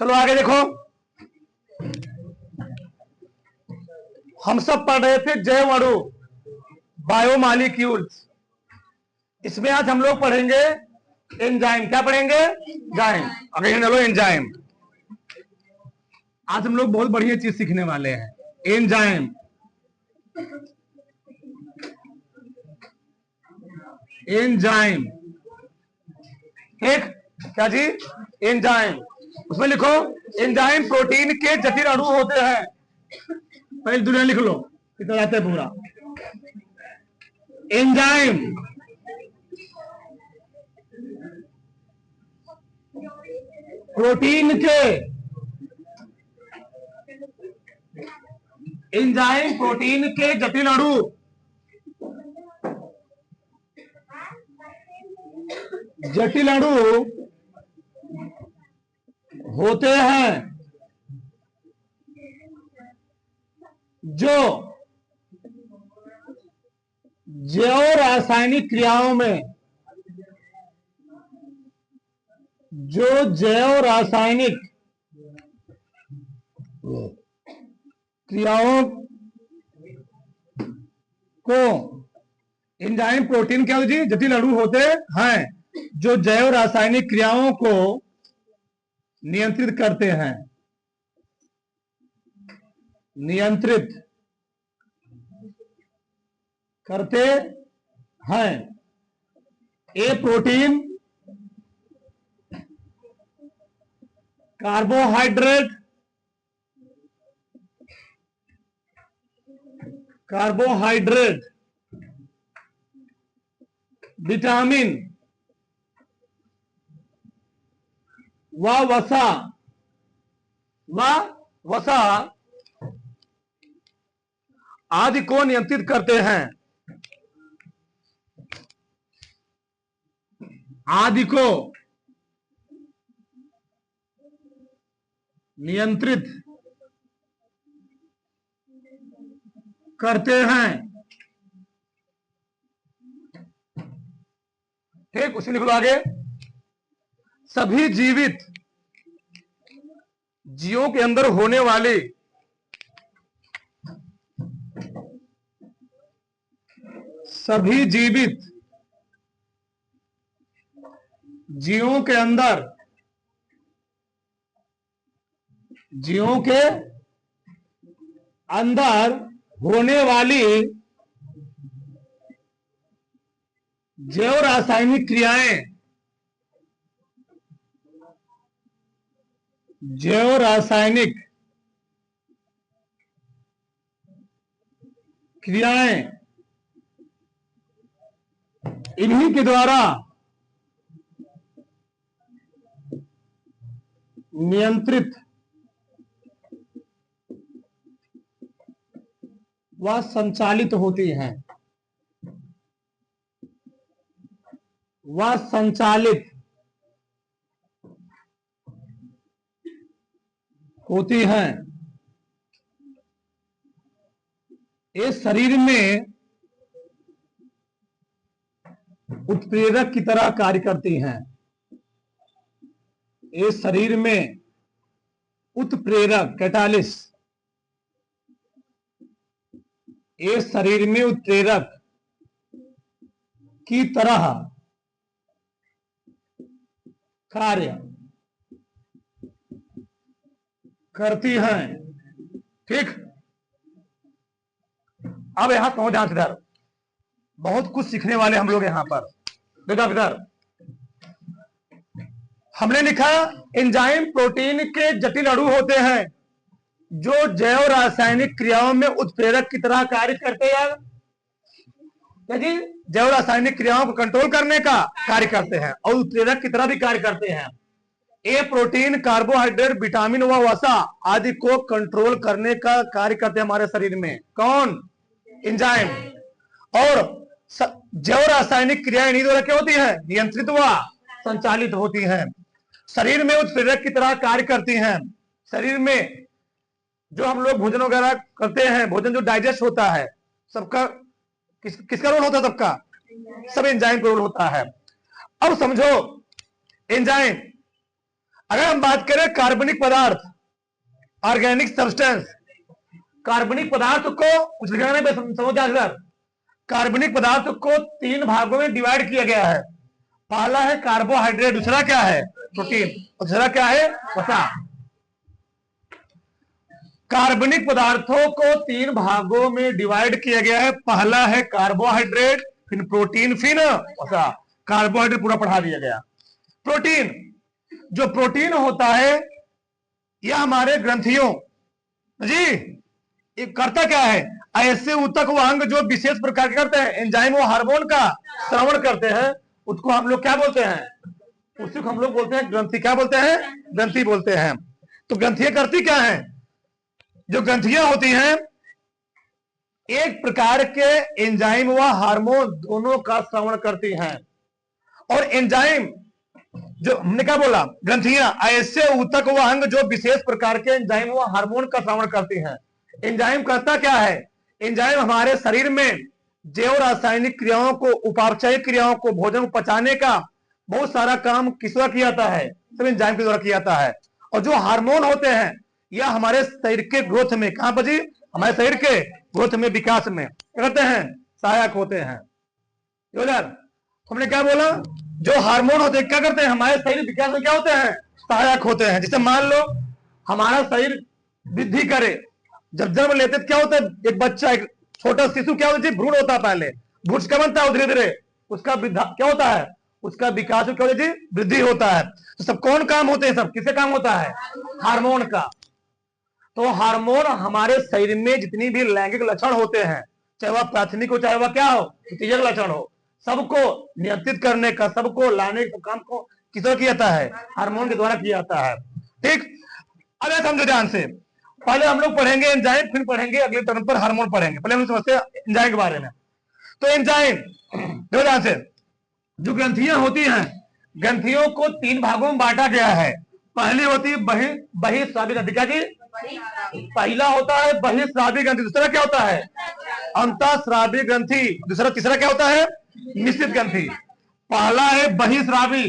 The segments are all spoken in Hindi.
चलो आगे देखो, हम सब पढ़ रहे थे जैव अणु, बायोमॉलिक्यूल्स। इसमें आज हम लोग पढ़ेंगे एंजाइम। क्या पढ़ेंगे? एंजाइम। अगेन चलो एंजाइम। आज हम लोग बहुत बढ़िया चीज सीखने वाले हैं, एंजाइम। एंजाइम एक क्या जी? एंजाइम। उसमें लिखो एंजाइम प्रोटीन के जटिल अणु होते हैं। पहले दुनिया लिख लो, इतना जाते हैं पूरा। एंजाइम प्रोटीन के, एंजाइम प्रोटीन के जटिल अणु होते हैं जो जैव रासायनिक क्रियाओं में, जैव रासायनिक क्रियाओं को, एंजाइम प्रोटीन क्या जी? जटिल अणु होते हैं जो जैव रासायनिक क्रियाओं को नियंत्रित करते हैं। नियंत्रित करते हैं। ए प्रोटीन कार्बोहाइड्रेट, विटामिन व वसा आदि को नियंत्रित करते हैं। आदि को नियंत्रित करते हैं। ठीक, उसी लिख लो आगे। सभी जीवित जीवों के अंदर होने वाली सभी जीवित जीवों के अंदर होने वाली जैव रासायनिक क्रियाएं, इन्हीं के द्वारा नियंत्रित व संचालित होती हैं। ये शरीर में उत्प्रेरक की तरह कार्य करती हैं। ये शरीर में उत्प्रेरक, कैटालिस, ये शरीर में उत्प्रेरक की तरह कार्य करती हैं। ठीक, अब यहां कहो ध्यान से, इधर बहुत कुछ सीखने वाले हम लोग यहां पर। देखा इधर हमने लिखा एंजाइम प्रोटीन के जटिल अणु होते हैं जो जैव रासायनिक क्रियाओं में उत्प्रेरक की तरह कार्य करते हैं। क्या जी? जैव रासायनिक क्रियाओं को कंट्रोल करने का कार्य करते हैं और उत्प्रेरक की तरह भी कार्य करते हैं। ए प्रोटीन कार्बोहाइड्रेट, विटामिन व वसा आदि को कंट्रोल करने का कार्य करते हैं हमारे शरीर में। कौन? एंजाइम। और जैव रासायनिक क्रियाएं इन्हीं द्वारा क्या होती है? नियंत्रित व संचालित होती हैं। शरीर में उत्प्रेरक की तरह कार्य करती हैं। शरीर में जो हम लोग भोजन वगैरह करते हैं, भोजन जो डाइजेस्ट होता है, सबका किसका रोल होता है? सबका, सब एंजाइम का रोल होता है। अब समझो एंजाइम अगर हम बात करें कार्बनिक पदार्थ, ऑर्गेनिक सब्सटेंस, कार्बनिक पदार्थ को कुछ लिखना नहीं, समझ जाएगा। कार्बनिक पदार्थ को 3 भागों में डिवाइड किया गया है। पहला है कार्बोहाइड्रेट, दूसरा क्या है प्रोटीन, और दूसरा क्या है वसा। कार्बनिक पदार्थों को 3 भागों में डिवाइड किया गया है। पहला है कार्बोहाइड्रेट, फिर प्रोटीन, फिर वसा। कार्बोहाइड्रेट पूरा पढ़ा दिया गया। प्रोटीन, जो प्रोटीन होता है यह हमारे ग्रंथियों जी ये करता क्या है, ऐसे ऊतक व अंग जो विशेष प्रकार के करते हैं, एंजाइम व हार्मोन का श्रवण करते हैं, उसको हम लोग क्या बोलते हैं, उसी को हम लोग बोलते हैं ग्रंथि। क्या बोलते हैं, ग्रंथि बोलते हैं। तो ग्रंथियां करती क्या है, जो ग्रंथियां होती हैं एक प्रकार के एंजाइम व हार्मोन दोनों का श्रवण करती हैं। और एंजाइम, जो हमने क्या बोला, ग्रंथियां ऐसे ऊतक व अंग जो विशेष प्रकार के एंजाइम व हार्मोन का श्रवण करती हैं। एंजाइम करता क्या है, एंजाइम हमारे शरीर में जैव रासायनिक क्रियाओं को, उपापचयिक क्रियाओं को, भोजन को पचाने का बहुत सारा काम किस द्वारा किया जाता है, सब एंजाइम के द्वारा किया जाता है। और जो हार्मोन होते हैं यह हमारे शरीर के ग्रोथ में, कहां पर जी, हमारे शरीर के ग्रोथ में, विकास में क्या करते हैं, सहायक होते हैं। हमने क्या बोला, जो हार्मोन होते हैं क्या करते हैं, हमारे शरीर विकास में क्या होते हैं, सहायक होते हैं। जैसे मान लो हमारा शरीर वृद्धि करे, जब जन्म लेते क्या होता है, एक बच्चा, एक छोटा शिशु क्या होता है, भ्रूण होता है, पहले भ्रूण क्या बनता है, धीरे धीरे उसका क्या होता है, उसका विकास क्या होता है, वृद्धि होता है। तो सब कौन काम होते हैं, सब किससे काम होता है, हार्मोन का। तो हार्मोन हमारे शरीर में जितनी भी लैंगिक लक्षण होते हैं, चाहे वह प्राथमिक हो चाहे वह क्या हो, द्वितीयक लक्षण हो, सबको नियंत्रित करने का, सबको लाने का काम को किस तरह किया जाता है, हार्मोन के द्वारा किया जाता है। ठीक, अब समझो ध्यान से, पहले हम लोग पढ़ेंगे एंजाइम, फिर पढ़ेंगे अगले टर्म पर हार्मोन पढ़ेंगे। पहले हम समझते हैं एंजाइम के बारे में। तो एंजाइम देखो ध्यान से, जो ग्रंथियां होती हैं, ग्रंथियों को 3 भागों में बांटा गया है। पहली होती है बहिस्रावी ग्रंथि, क्या जी, पहला होता है बहिस्रावी ग्रंथि, दूसरा क्या होता है, अंतःस्रावी ग्रंथि, दूसरा, तीसरा क्या होता है, निश्चित ग्रंथि। पहला है बहिस्रावी,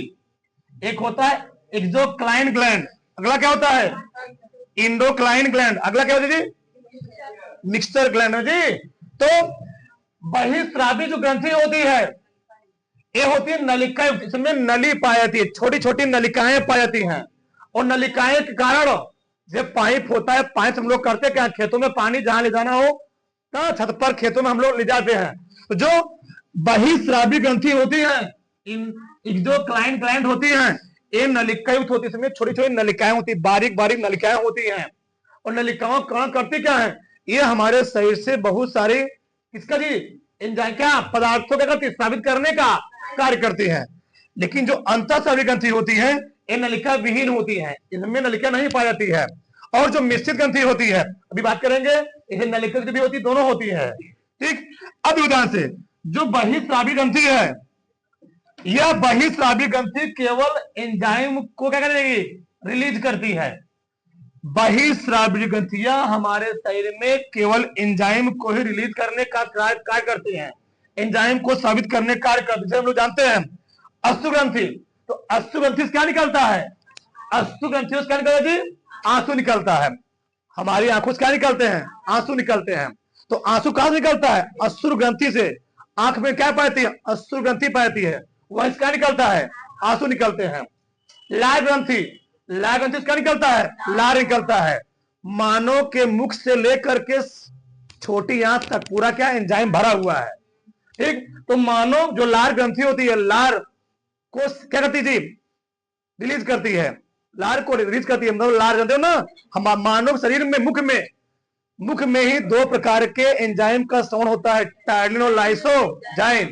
एक होता है एक्सोक्राइन ग्लैंड, अगला क्या होता है, इंडोक्राइन ग्लैंड, अगला क्या होता है जी, मिक्सचर ग्लैंड है जी। तो बहिस्रावी जो ग्रंथि होती है ये होती है नलिका, इसमें नली पाई जाती है, छोटी छोटी नलिकाएं पाई जाती हैं। और नलिकाएं के कारण जब पाइप होता है, पाइप हम लोग करते क्या, खेतों में पानी जहां ले जाना हो तो छत पर खेतों में हम लोग ले जाते हैं। तो जो बहिस्रावी ग्रंथि होती है, एक्सोक्राइन ग्लैंड होती है, ये नलिका युक्त होती है, इसमें छोटी छोटी नलिकाएं होती है, बारीक बारीक नलिकाएं होती हैं। और नलिकाओं काम करती क्या है, ये हमारे शरीर से बहुत सारी किसका जी, एंजाइम, क्या पदार्थों का स्रावित करने का कार्य करती है। लेकिन जो अंतःस्रावी ग्रंथि होती है ये नलिका विहीन होती है, इनमें नलिका नहीं पाई जाती है। और जो मिश्रित ग्रंथि होती है, अभी बात करेंगे, इसे नलिका भी होती, दोनों होती है। ठीक, अब उदाहरण से जो बहिस्रावी ग्रंथि है, यह बहिस्रावी ग्रंथि केवल एंजाइम को क्या करेगी, रिलीज करती है। बहिस्रावी ग्रंथियां हमारे शरीर में केवल एंजाइम को ही रिलीज करने का कार्य करती हैं, एंजाइम को साबित करने का कार्य करती है। हम लोग जानते हैं अश्रु ग्रंथि, तो अश्रु ग्रंथि से क्या निकलता है, अश्रु ग्रंथि से क्या निकलता है जी, आंसू निकलता है। हमारी आंखों से क्या निकलते हैं, आंसू निकलते हैं। तो आंसू कहां से निकलता है, अश्रु ग्रंथि से। आंख में क्या पाती है, अश्रु ग्रंथि पाती है, वह क्या निकलता है, आंसू निकलते हैं। लार ग्रंथि, लार ग्रंथि से क्या निकलता है, लार निकलता है। मानव के मुख से लेकर के छोटी आंख तक पूरा क्या एंजाइम भरा हुआ है। ठीक, तो मानव जो लार ग्रंथि होती है, लार को क्या करती थी, रिलीज करती है, लार को रिलीज करती है। मतलब लार जानते हो ना, हम मानव शरीर में मुख में ही 2 प्रकार के एंजाइम का श्रवण होता है, टायरिन और लाइसोजाइम।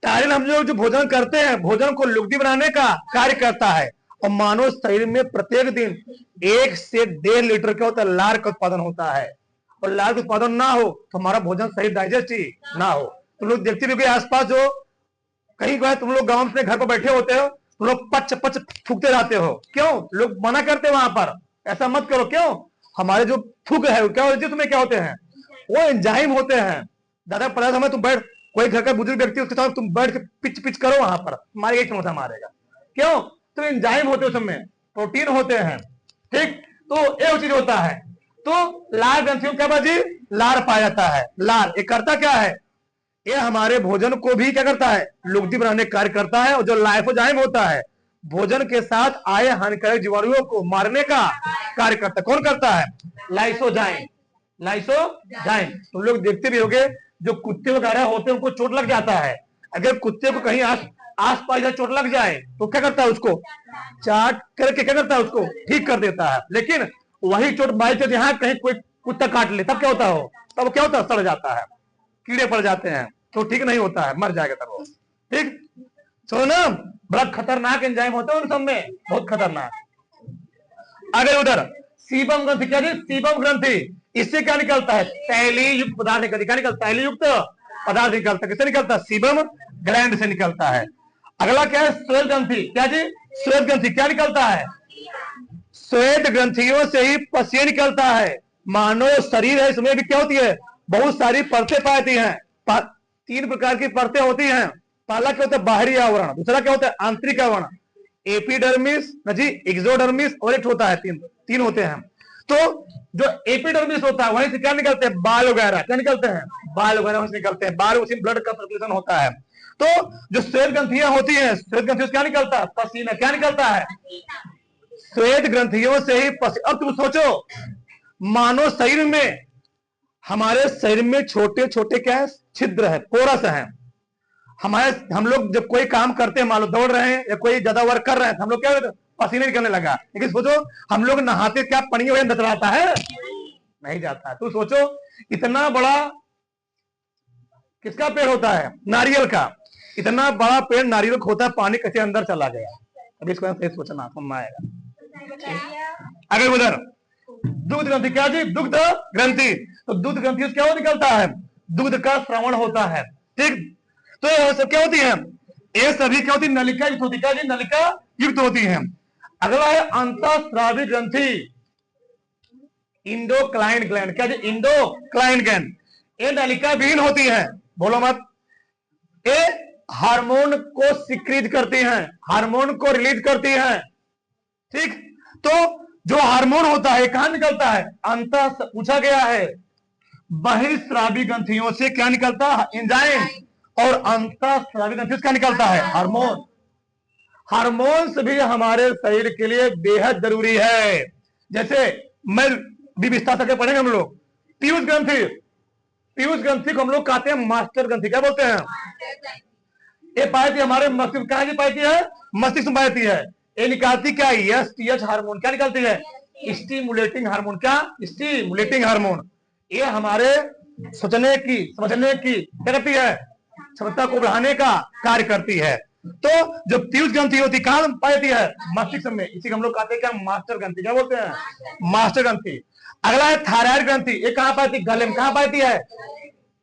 टायरिन हम लोग जो भोजन करते हैं, भोजन को लुगदी बनाने का कार्य करता है। और मानव शरीर में प्रत्येक दिन 1 से 1.5 लीटर क्या होता है, लार का उत्पादन होता है। और लार का उत्पादन ना हो तो हमारा भोजन सही डाइजेस्ट ही ना हो। तुम लोग देखते हो कि आसपास जो कहीं गए, तुम लोग गांव में घर पर बैठे होते हो, तुम लोग पच पच थूकते रहते हो, क्यों, लोग मना करते हैं वहां पर ऐसा मत करो, क्यों, हमारे जो थूक है क्या होती है, तुम्हें क्या होते हैं, वो एंजाइम होते हैं। ज्यादा पड़ा समय तुम बैठ, कोई घर का बुजुर्ग व्यक्ति उसके साथ तुम बैठ के पिच पिच करो वहां पर, मारेगा, एक समोसा मारेगा, क्यों, तो एंजाइम होते हैं, उसमें प्रोटीन होते हैं, ठीक। तो एक चीज होता है, तो लार ग्रंथियों क्या बाजी, लार पाया जाता है। लार ये करता क्या है, ये हमारे भोजन को भी क्या करता है, लुगदी बनाने का कार्य करता है। और जो लाइफोजाइम होता है, भोजन के साथ आए हानिकारक जीवाणुओं को मारने का कार्य करता है। कौन करता है, लाइसोजाइम। लाइसोजाइम तुम लोग देखते भी होगे, जो कुत्ते वगैरह होते हैं उनको चोट लग जाता है, अगर कुत्ते को कहीं आस पास चोट लग जाए तो क्या करता है, उसको चाट करके क्या करता है, उसको ठीक कर देता है। लेकिन वही चोट बाई चांस यहाँ कहीं कोई कुत्ता काट ले, तब क्या होता हो, तब क्या होता है, सड़ जाता है, कीड़े पड़ जाते हैं, तो ठीक नहीं होता है, मर जाएगा तब वो, ठीक। सुनो ना, बड़ा खतरनाक एंजाइम होता है उन सब में, बहुत खतरनाक। अगर उधर सीबम ग्रंथि, क्या जी, सीबम ग्रंथि, इससे क्या निकलता है, तैली युक्त पदार्थ निकलता, क्या निकलता है, तैली युक्त पदार्थ निकलता है। किससे निकलता है, सीबम ग्लैंड से निकलता है। अगला क्या है, श्वेत ग्रंथि, क्या जी, श्वेत ग्रंथि, क्या निकलता है, श्वेत ग्रंथियों से ही पसीना निकलता है। मानव शरीर है, इसमें भी क्या होती है, बहुत सारी परतें पाती हैं। 3 प्रकार की परतें होती हैं। पहला क्या होता है, बाहरी आवरण, दूसरा क्या होता है, आंतरिक आवरण, एपिडर्मिस जी, एक्सोडर्मिस, और एक होता है, तीन होते हैं। तो जो एपिडर्मिस होता है वहीं से क्या निकलते हैं, बाल वगैरह, क्या निकलते हैं, बाल वगैरह वहीं से निकलते हैं, बाल उसी ब्लड का सर्कुलेशन होता है। तो जो श्वेत ग्रंथियां होती हैं, श्वेत ग्रंथियों से क्या निकलता है, पसीना, क्या निकलता है, श्वेत ग्रंथियों से ही पसीना। अब तुम सोचो, मानव शरीर में, हमारे शरीर में छोटे छोटे क्या है, छिद्र है, पोरस है। हम लोग जब कोई काम करते हैं, मान लो दौड़ रहे हैं या कोई ज्यादा वर्क कर रहे हैं, हम लोग क्या, पसीने निकलने लगा। लेकिन सोचो, हम लोग नहाते, क्या पानी वजह अंदर आता है, नहीं जाता है। तो सोचो, इतना बड़ा किसका पेड़ होता है, नारियल का, इतना बड़ा पेड़ नारियल का होता है, पानी कैसे अंदर चला गया, अभी इसको सही सोचना, समझ आएगा। अगर उधर दुग्ध ग्रंथि, क्या जी, दुग्ध ग्रंथि, तो दुग्ध ग्रंथि क्या हो निकलता है, दुग्ध का श्रवण होता है, ठीक। तो ये सब क्या होती है, ये सभी क्या होती है, नलिका युक्त होती है, नलिका युक्त होती है। अगला है अंतःस्रावी ग्रंथि, इंडोक्लाइन ग्लैंड, क्या जी, इंडोक्लाइन ग्लैंड, ये नलिका विहीन होती है, बोलो मत। ये हार्मोन को सिक्रीट करती हैं, हार्मोन को रिलीज करती हैं, ठीक। तो जो हार्मोन होता है कहां निकलता है, अंत पूछा गया है, बहिर्स्रावी ग्रंथियों से क्या निकलता है, एंजाइम, और अंतःस्रावी ग्रंथियों से क्या निकलता है, हार्मोन। हार्मोन्स भी हमारे शरीर के लिए बेहद जरूरी है। जैसे मैं भी विस्तार से पढ़ेंगे हम लोग, पीयूष ग्रंथि, पीयूष ग्रंथि को हम लोग कहते हैं मास्टर ग्रंथि, क्या बोलते हैं, ये पाती हमारे मस्तिष्क, कहां की पाती है, मस्तिष्क में पाती है। ये निकालती क्या है, एसटीएच हार्मोन, क्या निकालती है, स्टिमुलेटिंग हार्मोन, क्या, स्टिमुलेटिंग हार्मोन। ये हमारे सोचने की, समझने की क्या करती है, क्षमता को बढ़ाने का कार्य करती है। तो जो पीयूष ग्रंथि होती है कहां पाती है, मस्तिष्क में, इसी को हम लोग कहते हैं क्या, मास्टर ग्रंथि, क्या बोलते हैं, मास्टर ग्रंथि। अगला है थायराइड ग्रंथि, ये कहां पाती है, गले में, कहां पाती है,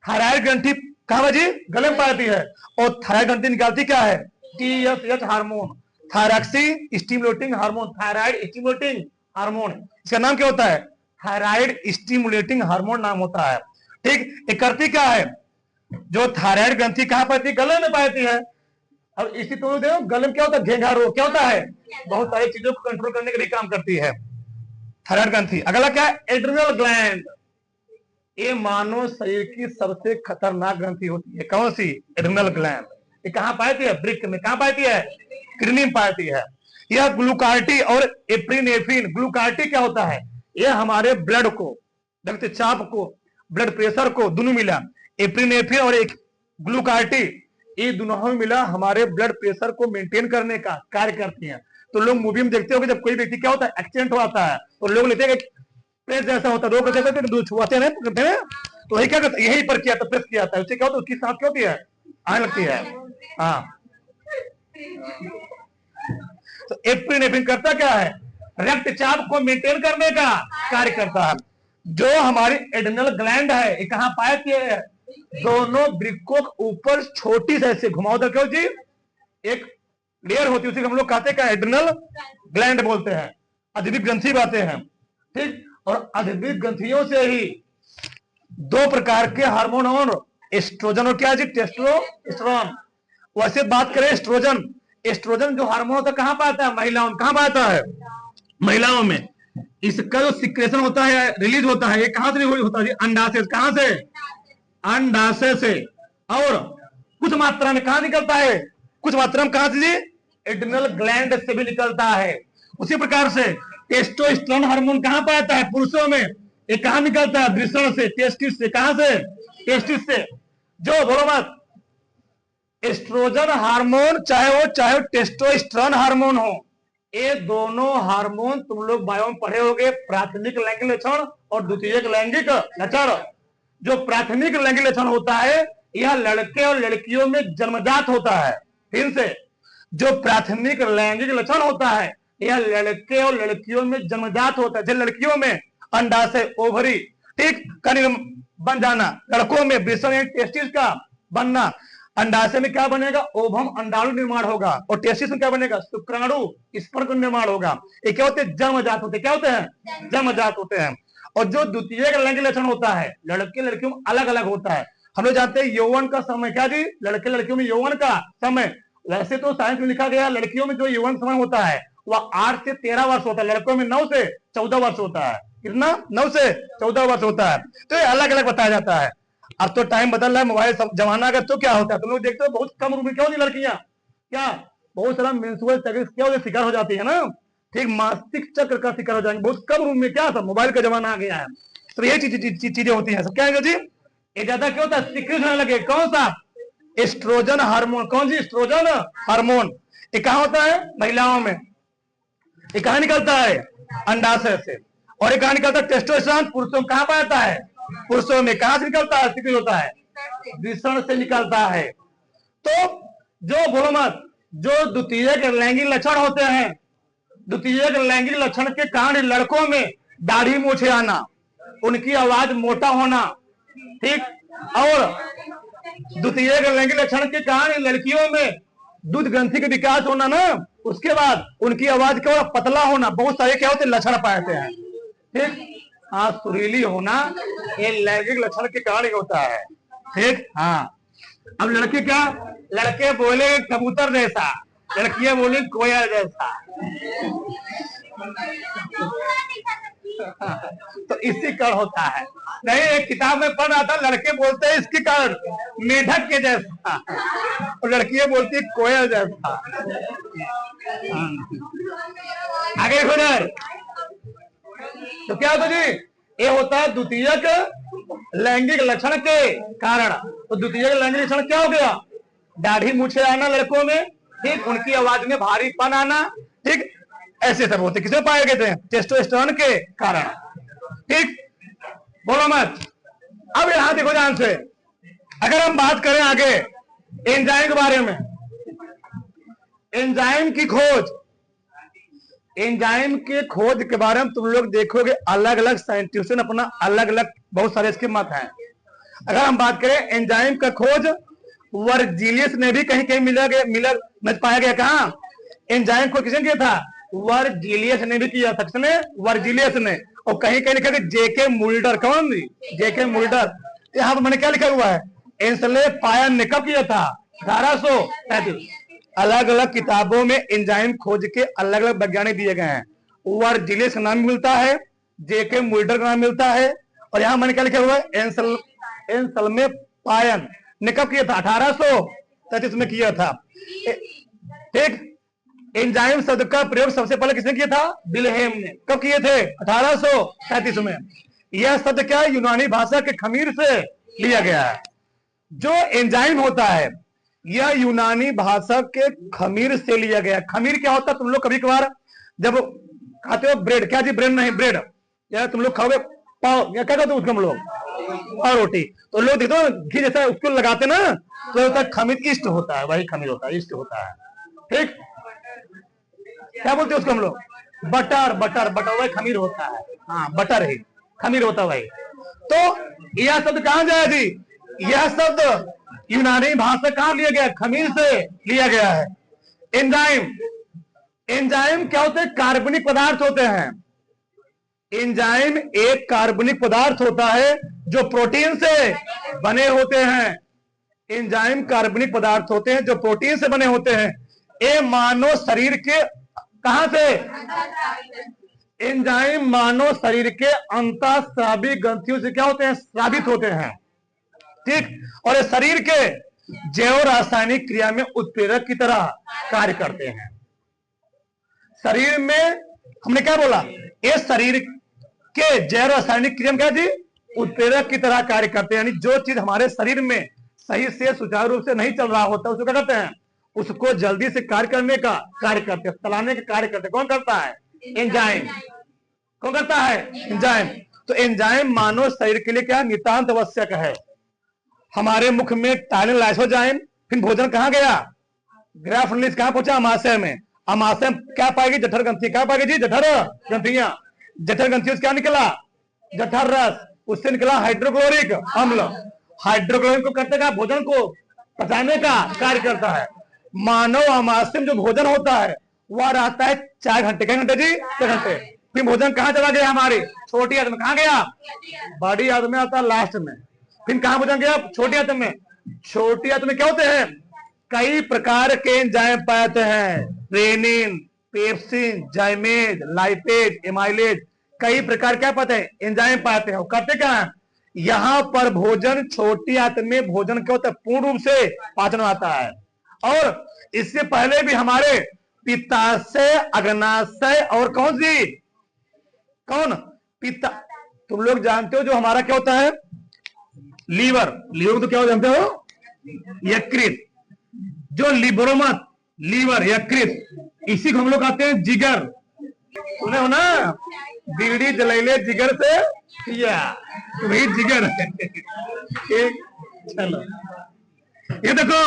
थायराइड ग्रंथि कहां बाजी, गले में पाती है। और थायराइड ग्रंथि निकालती क्या है, TSH hormone, thyroxine stimulating hormone, thyroid stimulating hormone, इसका नाम क्या होता है, थायराइड स्टिमुलेटिंग हार्मोन नाम होता है, ठीक। ये करती क्या है, जो थायराइड ग्रंथि कहां पाती है, गले में पाती है। अब इसी तो देखो, गले में क्या होता है, घेंघा रोग, क्या होता है, बहुत सारी चीजों को कंट्रोल करने के लिए काम करती है थायराइड ग्रंथि। अगला क्या है, एड्रिनल ग्लैंड, ये मानव शरीर की सबसे खतरनाक ग्रंथि होती है, कौन सी, एड्रिनल ग्लैंड। ये कहां पाती है, वृक्क में, कहां पाती है, किडनी में पाती है। यह ग्लूकार्टी और एप्रिनेफ्रिन, ग्लूकार्टी क्या होता है, यह हमारे ब्लड को, रक्तचाप को, ब्लड प्रेशर को दोनों मिला, एप्रिनेफ्रिन और एक ग्लूकार्टी, ये दोनों मिला हमारे ब्लड प्रेशर को मेंटेन करने का कार्य करती हैं। तो लोग मूवी में देखते हो कि जब कोई व्यक्ति क्या होता है, एक्सीडेंट हो आता है, तो लोग लेते हैं प्रेस जैसा होता है, रोक कहते हैं, छुआते हैं, पकड़ते हैं, तो वही क्या करते हैं, यही पर किया था, प्रेस किया था, उससे क्या होता है, उसकी सांस क्या होती है, आने लगती है। हाँ, तो एप्रिनेफ्रिन करता क्या है, रक्तचाप को मेंटेन करने का कार्य करता है। जो हमारी एड्रिनल ग्लैंड है, ये कहां पाती है, दोनों वृक्कों के ऊपर छोटी से ऐसे घुमावदार, क्यों जी, एक लेयर होती है, उसी को हम लोग कहते हैं एड्रिनल ग्लैंड बोलते हैं, अधिक ग्रंथि बातें हैं, ठीक। और अधिक ग्रंथियों से ही 2 प्रकार के हार्मोन, एस्ट्रोजन और क्या जी, टेस्टोस्टेरोन। वैसे बात करें एस्ट्रोजन, एस्ट्रोजन जो हार्मोन होता है कहां पाता है? महिलाओं में। कहां पाता है? महिलाओं में। इसका जो सिक्रेशन होता है, रिलीज होता है, ये कहां से रिलीज होता है? अंडाशय। कहां से? अंडाशय से। और कुछ मात्रा में कहां निकलता है? कुछ मात्रा में कहां से? एड्रिनल ग्लैंड से भी निकलता है। उसी प्रकार से टेस्टोस्टेरोन हार्मोन कहां पाता है? पुरुषों में। ये कहां निकलता है? वृषण से, टेस्टिस से। कहां से? टेस्टिस से। जो बोलो मत, एस्ट्रोजन हार्मोन चाहे वो टेस्टोस्टेरोन हार्मोन हो, ये दोनों हार्मोन तुम लोग बायो में पढ़े होगे, प्राथमिक लैंगिक लक्षण और द्वितीयक लैंगिक लक्षण। जो प्राथमिक लैंगिक लक्षण होता है यह लड़के और लड़कियों में जन्मजात होता है। फिर से, जो प्राथमिक लैंगिक लक्षण होता है यह लड़के और लड़कियों में जन्मजात होता है। जैसे लड़कियों में अंडाशय, ओवरी, ठीक, कनिक बन जाना। लड़कों में वृषण टेस्टिस का बनना। अंडाशय में क्या बनेगा? ओवम, अंडाणु निर्माण होगा। और टेस्टिस में क्या बनेगा? शुक्राणु, स्पर्म निर्माण होगा। ये क्या होते हैं? जन्मजात होते हैं। क्या होते हैं? जन्मजात होते हैं। और जो द्वितीय लैंगिक लक्षण होता है लड़के लड़कियों में अलग अलग होता है। हम लोग जानते हैं यौवन का समय। क्या जी? लड़के लड़कियों में यौवन का समय। वैसे तो साइंस में लिखा गया लड़कियों में जो यौवन समय होता है वह 8 से 13 वर्ष होता है, लड़कों में 9 से 14 वर्ष होता है। कितना? 9 से 14 वर्ष होता है। तो ये अलग अलग बताया जाता है। अब तो टाइम बदल रहा है, मोबाइल जमाना का, तो क्या होता है तुम लोग देखते हो बहुत कम उम्र में क्या होती लड़कियां, क्या बहुत सारा मेंस्ट्रुअल साइकिल क्या शिकार हो जाती है ना, ठीक, मासिक चक्र का शिकार हो जाएंगे बहुत कम उम्र में। क्या सब मोबाइल का जमाना आ गया है, तो ये चीजें होती हैं। सब क्या है जी? ये ज्यादा क्या होता है? सिक्रेट होने लगे। कौन सा? Estrogen hormone. कौन सी? Oestrogen hormone. ये कहां होता है? महिलाओं में। ये कहां निकलता है? अंडाशय से। और ये कहां निकलता है? टेस्टोस्टेरोन पुरुषों में कहां पाता है? पुरुषों में। कहां से निकलता है? सिक्रेट होता है वृषण से निकलता है। तो जो बोलो मत, जो द्वितीय लैंगिक लक्षण होते हैं, द्वितीय लैंगिक लक्षण के कारण लड़कों में दाढ़ी मूछे आना, उनकी आवाज मोटा होना, ठीक, और द्वितीय लैंगिक लक्षण के कारण लड़कियों में दूध ग्रंथि का विकास होना ना, उसके बाद उनकी आवाज क्या पतला होना, बहुत सारे क्या होते लक्षण पाते हैं, ठीक। हाँ, सुरीली होना ये लैंगिक लक्षण के कारण ही होता है, ठीक। हाँ, अब लड़के क्या, लड़के बोले कबूतर जैसा, लड़कियां बोली कोयल जैसा। तो इसी कारण होता है। नहीं, एक किताब में पढ़ रहा था, लड़के बोलते हैं इसके कारण मेढक के जैसा और लड़कियां बोलती है कोयल जैसा। आगे खुदर तो क्या होता जी, ये होता है द्वितीयक लैंगिक लक्षण के कारण। तो द्वितीयक लैंगिक लक्षण क्या हो गया? दाढ़ी मूछे आना लड़कों में, ठीक, उनकी आवाज में भारीपन आना, ठीक, ऐसे सब होते। किसमें पाए गए थे? टेस्टोस्टेरोन के कारण, ठीक। बोलो मत। अब यहां देखो ध्यान से, अगर हम बात करें आगे एंजाइम के बारे में, एंजाइम की खोज, एंजाइम के खोज के बारे में तुम लोग देखोगे अलग अलग साइंटिस्ट ने अपना अलग अलग बहुत सारे इसके मत हैं। अगर हम बात करें एंजाइम का खोज वर्जिलियस ने भी कहीं कहीं मिला पाया गया। कहा एंजाइम को किसने किया था? वर्जिलियस ने भी किया था। किसने? वर्जिलियस ने। और कहीं कहीं लिखा जेके मुल्डर। कौन? जेके मुल्डर। यहाँ पर मैंने क्या लिखा हुआ है? एंसले पायन ने कब किया था? 1835। अलग अलग किताबों में एंजाइम खोज के अलग अलग वैज्ञानिक दिए गए हैं। वर्जिलियस का नाम मिलता है, जेके मुल्डर का नाम मिलता है, और यहाँ मैंने क्या लिखा हुआ है? एंसलमे पायन ने कब किया था? 1833 में किया था, ठीक। एंजाइम शब्द का प्रयोग सबसे पहले किसने किया था? विल्हेम ने। कब किए थे? 1833 में। यह शब्द क्या है? यूनानी भाषा के खमीर से लिया गया है। जो एंजाइम होता है यह यूनानी भाषा के खमीर से लिया गया। खमीर क्या होता है? तुम लोग कभी कभार जब खाते हो ब्रेड, क्या जी? ब्रेड नहीं, ब्रेड, या तुम लोग खाओगे पाव, या क्या कहते हो उसको हम लोग? पाव रोटी। तो लोग देखो घी जैसा उसको लगाते ना, तो खमीर ईस्ट होता है, वही खमीर होता है, ईस्ट होता है, ठीक। क्या बोलते हैं उसको हम लोग? बटर। बटर, बटर वही खमीर होता है। हाँ, बटर ही खमीर होता है वही। तो यह शब्द कहां जाए जी? यह शब्द यूनानी भाषा कहां लिया गया? खमीर से लिया गया है। एंजाइम, एंजाइम क्या होते हैं? कार्बनिक पदार्थ होते हैं। एंजाइम एक कार्बनिक पदार्थ होता है जो प्रोटीन से बने होते हैं। एंजाइम कार्बनिक पदार्थ होते हैं जो प्रोटीन से बने होते हैं। ये मानव शरीर के कहां से, एंजाइम मानव शरीर के अंतःस्रावी ग्रंथियों से क्या होते हैं, स्रावित होते हैं। ठीक, और ये शरीर के जैव रासायनिक क्रिया में उत्प्रेरक की तरह कार्य करते हैं। शरीर में हमने क्या बोला, ये शरीर के जैव रासायनिक क्रिया में क्या जी, उत्प्रेरक की तरह कार्य करते हैं। यानी जो चीज हमारे शरीर में सही से सुचारू रूप से नहीं चल रहा होता उसको क्या करते हैं, उसको जल्दी से कार्य करने का कार्य करते हैं, चलाने का कार्य करते हैं। कौन करता है, एंजाइम। कौन करता है, एंजाइम। तो एंजाइम मानव शरीर के लिए क्या नितांत आवश्यक है। हमारे मुख में टाइलिन लाइसोजाइम, फिर भोजन कहां गया, ग्राफ रिलीज कहां पहुंचा, अमाशय में। अमाशय में क्या पाएगी, जठर ग्रंथि। क्या पाएगी जी, जठर ग्रंथियां। जठर ग्रंथियों से क्या निकला, जठर रस, उससे निकला हाइड्रोक्लोरिक अम्ल। हाइड्रोक्लोरिक को करते क्या, भोजन को पचाने का कार्य करता है। मानव अमाशय में जो भोजन होता है वह रहता है 4 घंटे। क्या घंटे जी, 4 घंटे। फिर भोजन कहां चला गया, हमारी छोटी आंत में। कहां गया, बड़ी आंत में आता है लास्ट में। फिर कहां भोजन गया, छोटी आंत में। छोटी आंत में क्या होते हैं, कई प्रकार के एंजाइम पाते हैं, rennin, pepsin, zymase, lipase, amylase, कई प्रकार क्या पाते हैं, एंजाइम पाते हैं। वो करते क्या है, यहां पर भोजन छोटी आंत में भोजन क्या होता है, पूर्ण रूप से पाचन आता है। और इससे पहले भी हमारे पित्ताशय, अग्नाशय और कौन सी, कौन, पित्ता। तुम लोग जानते हो जो हमारा क्या होता है, लीवर। लीवर तो क्या हो जानते हो, यकृत। जो लिब्रोमत, लीवर, यकृत, इसी को हम लोग कहते हैं जिगर। सुने हो ना, बीड़ी जलैले जिगर से पिया, तो वही जिगर है। चलो ये देखो,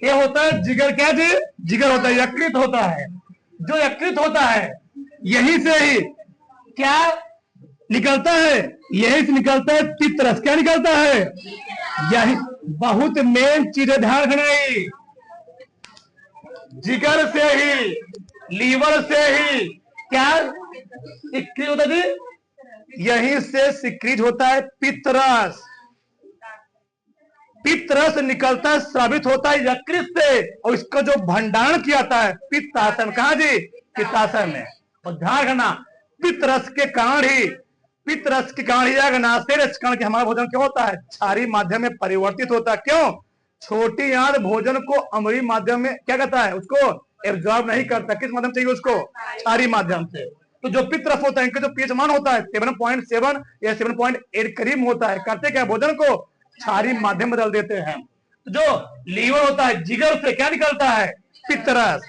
ये होता है जिगर। क्या जी, जिगर होता है, यकृत होता है। जो यकृत होता है यही से ही क्या निकलता है, यही से निकलता है पित्तरस। क्या निकलता है, यही बहुत मेन चीज है, ध्यान रखना। जिगर से ही, लीवर से ही क्या सिक्रीज होता है जी, यहीं से सिक्रीज होता है पित्तरस। पित्तरस निकलता है, स्रावित होता है यकृत से, और इसका जो भंडारण किया जाता है पित्ताशय में। कहा जी, पित्ताशय में। और ध्यान रखना, पित्तरस के कारण ही, पित्तरस के कारण ही अग्नाशय रस कण के हमारा भोजन क्या होता है, क्षारीय माध्यम में परिवर्तित होता है। क्यों, छोटी आंत भोजन को अम्लीय माध्यम में क्या कहता है, उसको एब्जॉर्ब नहीं करता। किस माध्यम चाहिए उसको, क्षारीय माध्यम से। तो जो पित्तरस होता है, इनका जो पीएच मान होता है 7.7 या 7.8 करीब होता है। करते क्या, भोजन को क्षारीय माध्यम बदल देते हैं। तो जो लीवर होता है, जिगर से क्या निकलता है, पित्तरस।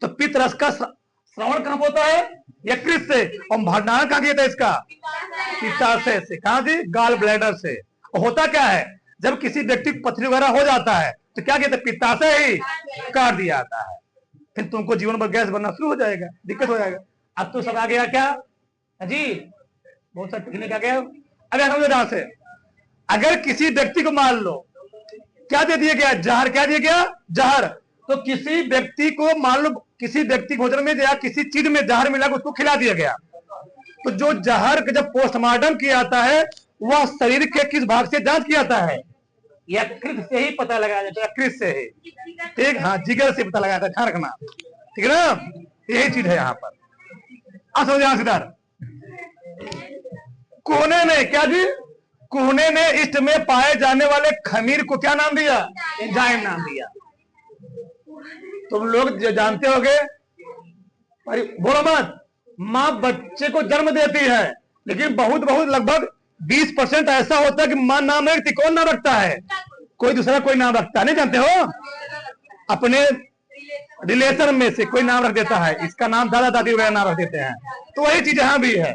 तो पित्तरस का श्रवण कहां होता है, यकृत से। और भंडारण कहां किया था इसका, पित्ताशय से। कहां जी, गाल ब्लैडर से। और होता क्या है, जब किसी व्यक्ति को पथरी वगैरह हो जाता है तो क्या कहते हैं, पित्ताशय ही काट दिया जाता है। फिर तुमको जीवन भर गैस बनना शुरू हो जाएगा, दिक्कत हो जाएगा। अब तो सब आ गया क्या जी, बहुत सारे टेक्निक आ गया। अगर समझो ध्यान से, अगर किसी व्यक्ति को मान लो क्या दे दिया गया, जहर। क्या दिया गया, जहर। तो किसी व्यक्ति को मान लो, किसी व्यक्ति भोजन में या किसी चीज में जहर मिला, उसको खिला दिया गया। तो जो जहर का जब पोस्टमार्टम किया जाता है, वह शरीर के किस भाग से जांच किया जाता है, यकृत से ही पता लगाया जाता है, यकृत से ही। ठीक, हाँ, जिगर से पता लगाया जाता है, ध्यान रखना। ठीक है ना, यही चीज है यहाँ पर। सिद्धार्थ कोहने ने क्या जी, कोहने ने इष्ट में पाए जाने वाले खमीर को क्या नाम दिया, एंजाइम नाम दिया। तुम लोग जानते होगे, बोलो मत, माँ बच्चे को जन्म देती है, लेकिन बहुत बहुत लगभग 20% ऐसा होता है कि माँ नाम नहीं रखती। कौन नाम रखता है, कोई दूसरा कोई नाम रखता है। नहीं जानते हो, अपने रिलेशन में से कोई नाम रख देता है, इसका नाम दादा दादी वगैरह नाम रख देते हैं। तो वही चीज यहां भी है।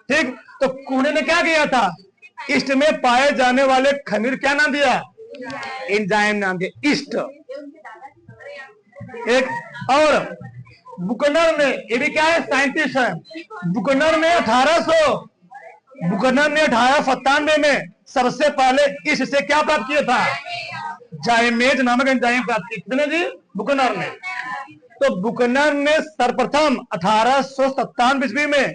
ठीक, तो कोहने ने क्या किया था, इष्ट में पाए जाने वाले खमीर क्या नाम दिया, एंजाइम नाम दिया, इष्ट। एक और बुकनर ने, ये भी क्या है, साइंटिस्ट है। बुकनर ने 1897 में सबसे पहले इष्ट से क्या प्राप्त किया था, जाइमेज नामक एंजाइम प्राप्त किया जी, बुकनर ने। तो बुकनर ने सर्वप्रथम 1897 ईस्वी में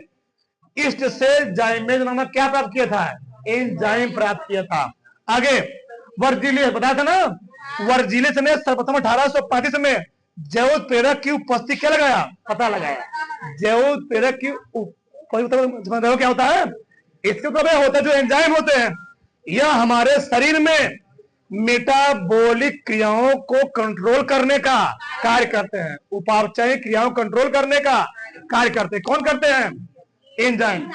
इष्ट से जाइमेज नामक क्या प्राप्त किया था, एंजाइम प्राप्त किया था। आगे वर्जिलियस, बताया था ना, वर्जिलियस ने सर्वप्रथम 1835 में जैव उत्प्रेरक की उपस्थिति क्या लगाया, पता लगाया। जैव उत्प्रेरक की मतलब क्या होता है, इसके मतलब होता है जो एंजाइम होते हैं यह हमारे शरीर में मेटाबॉलिक क्रियाओं को कंट्रोल करने का कार्य करते हैं, उपापचयी क्रियाओं कंट्रोल करने का कार्य करते हैं। कौन करते हैं, एंजाइम।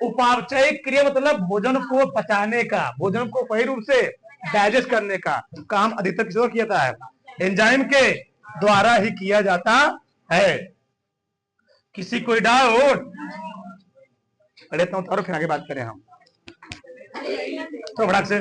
उपापचयी क्रिया मतलब भोजन को पचाने का, भोजन को सही रूप से डाइजेस्ट करने का काम अधिकतर किसको किया जाता है, एंजाइम के द्वारा ही किया जाता है। किसी कोई डाउट लेता हूं तो फिर आगे बात करें हम तो भड़क से।